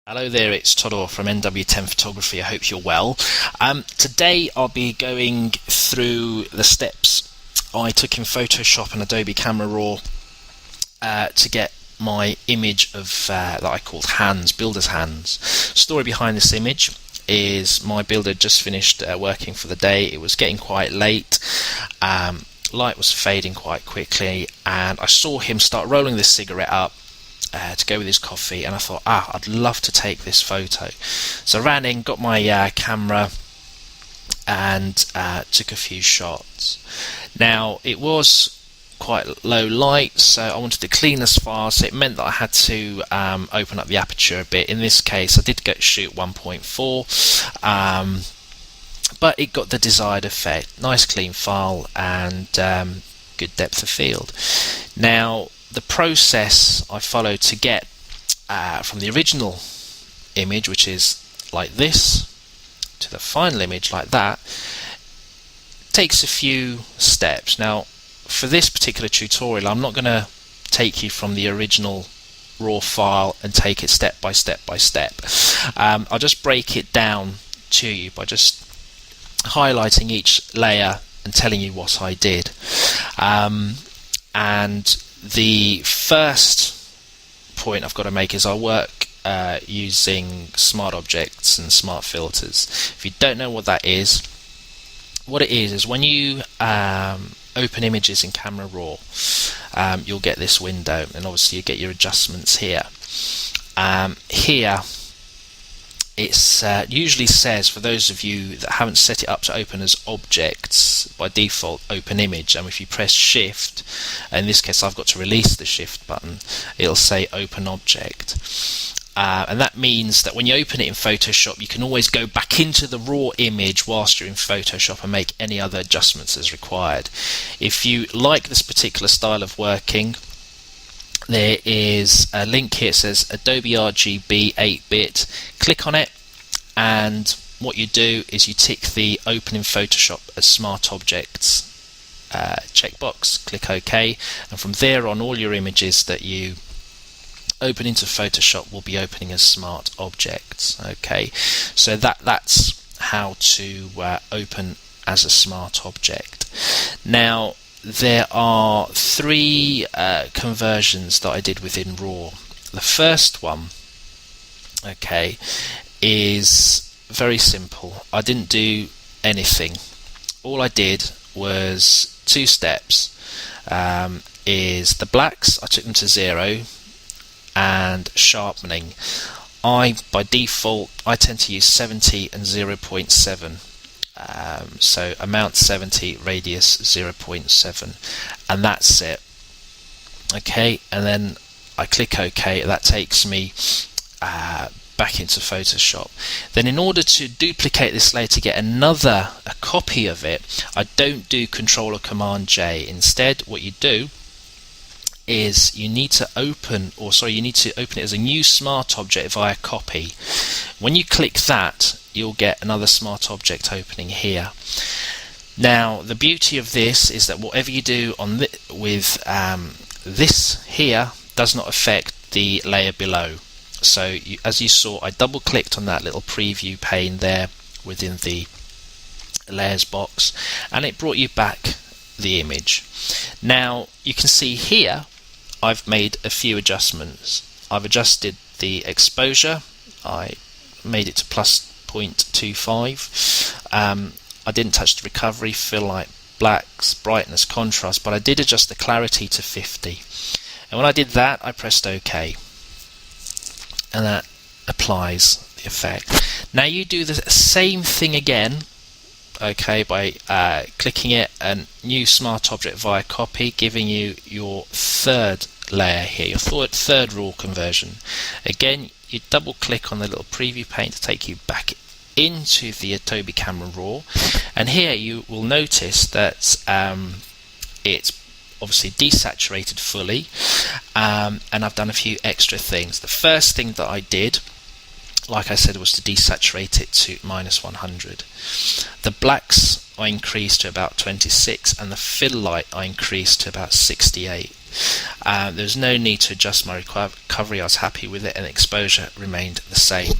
Hello there, it's Todd Orr from NW10 Photography. I hope you're well. Today I'll be going through the steps I took in Photoshop and Adobe Camera Raw to get my image of that I called hands, builder's hands. Story behind this image is my builder just finished working for the day. It was getting quite late. Light was fading quite quickly, and I saw him start rolling this cigarette up to go with his coffee, and I thought, I'd love to take this photo. So I ran in, got my camera, and took a few shots. Now, it was quite low light, so I wanted to clean as far, so it meant that I had to open up the aperture a bit. In this case, I did shoot 1.4, but it got the desired effect. Nice clean file and good depth of field. Now, the process I followed to get from the original image, which is like this, to the final image like that, takes a few steps. Now, for this particular tutorial, I'm not going to take you from the original raw file and take it step by step by step. I'll just break it down to you by just highlighting each layer and telling you what I did. And the first point I've got to make is I work using smart objects and smart filters. If you don't know what that is, what it is when you open images in Camera Raw, you'll get this window, and obviously you get your adjustments here. Here it's usually says, for those of you that haven't set it up to open as objects, by default open image, and if you press shift, in this case I've got to release the shift button, it'll say open object. And that means that when you open it in Photoshop, you can always go back into the raw image whilst you're in Photoshop and make any other adjustments as required. If you like this particular style of working, there is a link here. It says Adobe RGB 8-bit. Click on it, and what you do is you tick the Open in Photoshop as Smart Objects checkbox. Click OK, and from there on, all your images that you open into Photoshop will be opening as smart objects. Okay, so that's how to open as a smart object. Now, there are three conversions that I did within RAW. The first one, okay, is very simple. I didn't do anything. All I did was two steps. Is the blacks, I took them to 0, and sharpening. By default, I tend to use 70 and 0.7. So amount 70, radius 0.7, and that's it. Okay, and then I click OK. That takes me back into Photoshop. Then, in order to duplicate this layer to get a copy of it, I don't do Control or Command J. Instead, what you do is you need to open it as a new smart object via copy. When you click that, you'll get another smart object opening here. Now, the beauty of this is that whatever you do on with this here does not affect the layer below. So as you saw, I double clicked on that little preview pane there within the layers box, and it brought you back the image. Now you can see here I've made a few adjustments. I've adjusted the exposure. I made it to plus 0.25. I didn't touch the recovery, fill light, blacks, brightness, contrast, but I did adjust the clarity to 50. And when I did that, I pressed OK, and that applies the effect. Now you do the same thing again, okay, by clicking it, and new smart object via copy, giving you your third layer here, your third raw conversion. Again, you double click on the little preview pane to take you back into the Adobe Camera Raw, and here you will notice that it's obviously desaturated fully, and I've done a few extra things. The first thing that I did, like I said, was to desaturate it to -100. The blacks I increased to about 26, and the fill light I increased to about 68. There's no need to adjust my recovery. I was happy with it, and exposure remained the same.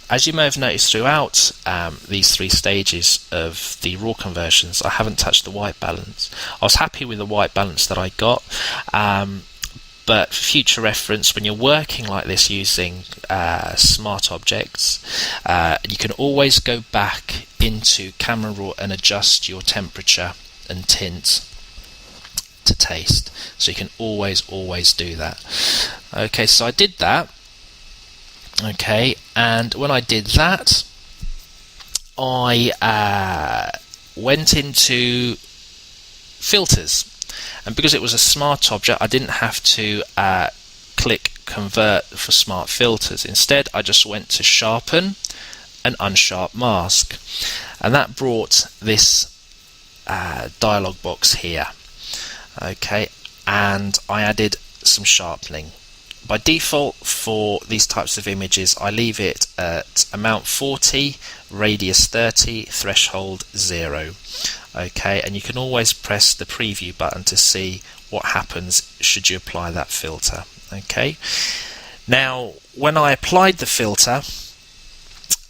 As you may have noticed throughout these 3 stages of the raw conversions, I haven't touched the white balance. I was happy with the white balance that I got, but for future reference, when you're working like this using smart objects, you can always go back into Camera Raw and adjust your temperature and tint to taste. So you can always do that. Okay, so I did that. Okay, and when I did that, I went into filters, and because it was a smart object, I didn't have to click convert for smart filters. Instead, I just went to sharpen and unsharp mask, and that brought this dialog box here. Okay, and I added some sharpening. By default for these types of images, I leave it at amount 40, radius 30, threshold 0. Okay, and you can always press the preview button to see what happens should you apply that filter. Okay, now when I applied the filter,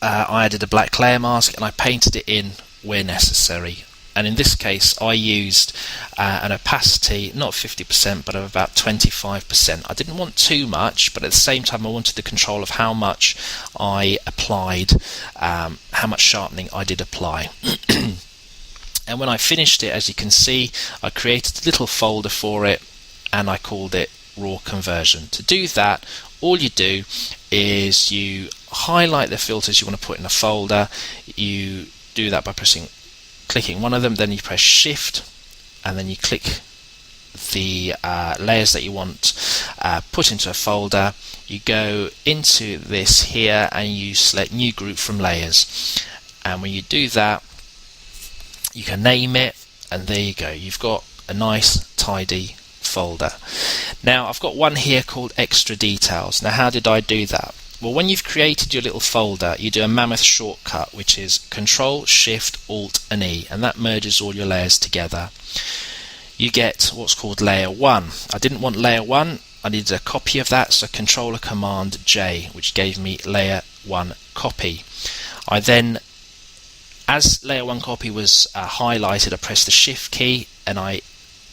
I added a black layer mask and I painted it in where necessary. And in this case, I used an opacity, not 50%, but of about 25%. I didn't want too much, but at the same time, I wanted the control of how much I applied, how much sharpening I did apply. And when I finished it, as you can see, I created a little folder for it, and I called it Raw Conversion. To do that, all you do is you highlight the filters you want to put in a folder. You do that by clicking one of them, then you press Shift, and then you click the layers that you want put into a folder. You go into this here and you select New Group from Layers, and when you do that, you can name it, and there you go. You've got a nice tidy folder. Now I've got one here called Extra Details. Now how did I do that? Well, when you've created your little folder, you do a mammoth shortcut, which is Control, Shift, Alt and E, and that merges all your layers together. You get what's called Layer 1. I didn't want Layer 1, I needed a copy of that, so Control or Command J, which gave me Layer 1 copy. I then, as Layer 1 copy was highlighted, I pressed the Shift key and I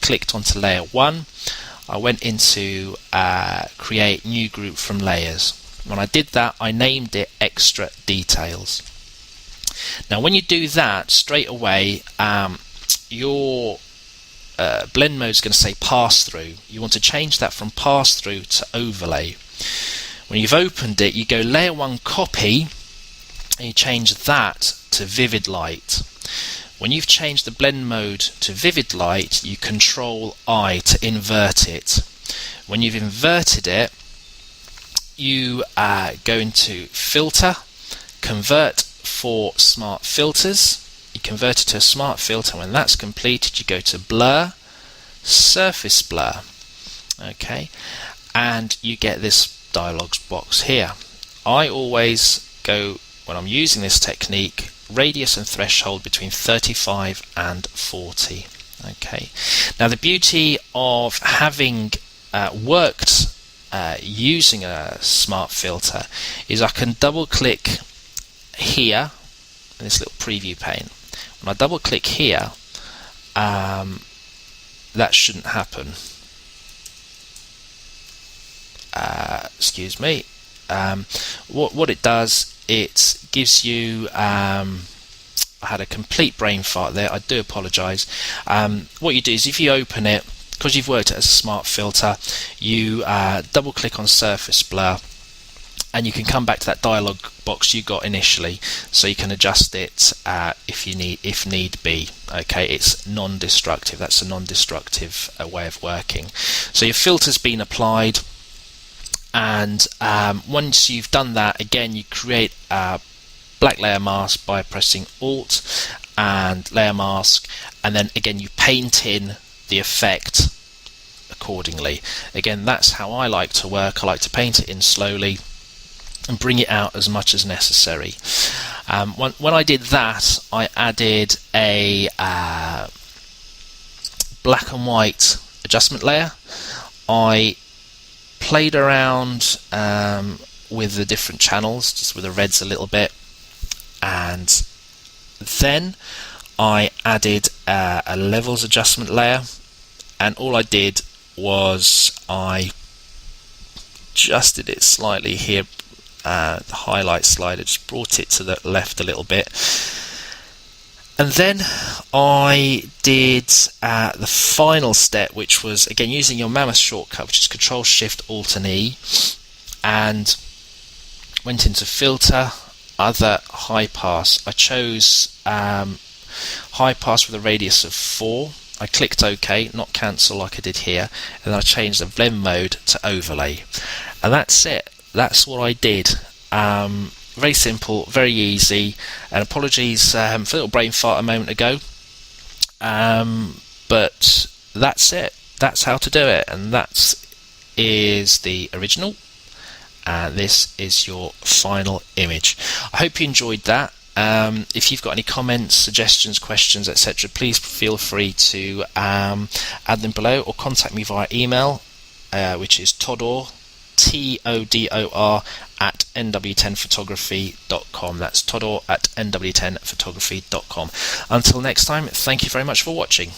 clicked onto Layer 1. I went into Create New Group from Layers. When I did that, I named it Extra Details. Now when you do that, straight away your blend mode is going to say pass through. You want to change that from pass through to overlay. When you've opened it, you go Layer 1 copy and you change that to vivid light. When you've changed the blend mode to vivid light, you Control I to invert it. When you've inverted it, you go into Filter, Convert for Smart Filters. You convert it to a smart filter. When that's completed, you go to Blur, Surface Blur. Okay, and you get this dialog box here. I always go, when I'm using this technique, radius and threshold between 35 and 40. Okay, now the beauty of having worked using a smart filter is I can double click here in this little preview pane. When I double click here, that shouldn't happen. Excuse me. What it does, it gives you I had a complete brain fart there, I do apologise. What you do is if you open it, because you've worked it as a smart filter, you double click on Surface Blur and you can come back to that dialog box you got initially, so you can adjust it if need be. Okay, it's non-destructive. That's a non-destructive way of working. So your filter's been applied, and once you've done that, again you create a black layer mask by pressing Alt and Layer Mask, and then again you paint in the effect accordingly. Again, that's how I like to work. I like to paint it in slowly and bring it out as much as necessary. When I did that, I added a black and white adjustment layer. I played around with the different channels, just with the reds a little bit, and then I added a levels adjustment layer, and all I did was I adjusted it slightly here, the highlight slider, just brought it to the left a little bit, and then I did the final step, which was again using your Mammoth shortcut, which is Control Shift Alt and E, and went into Filter, Other, High Pass. I chose High Pass with a radius of 4. I clicked OK, not cancel like I did here, and then I changed the blend mode to overlay. And that's it. That's what I did. Very simple, very easy. And apologies for a little brain fart a moment ago. But that's it. That's how to do it. And that is the original. And this is your final image. I hope you enjoyed that. If you've got any comments, suggestions, questions, etc., please feel free to add them below, or contact me via email, which is Todor, TODOR, at nw10photography.com. That's Todor at nw10photography.com. Until next time, thank you very much for watching.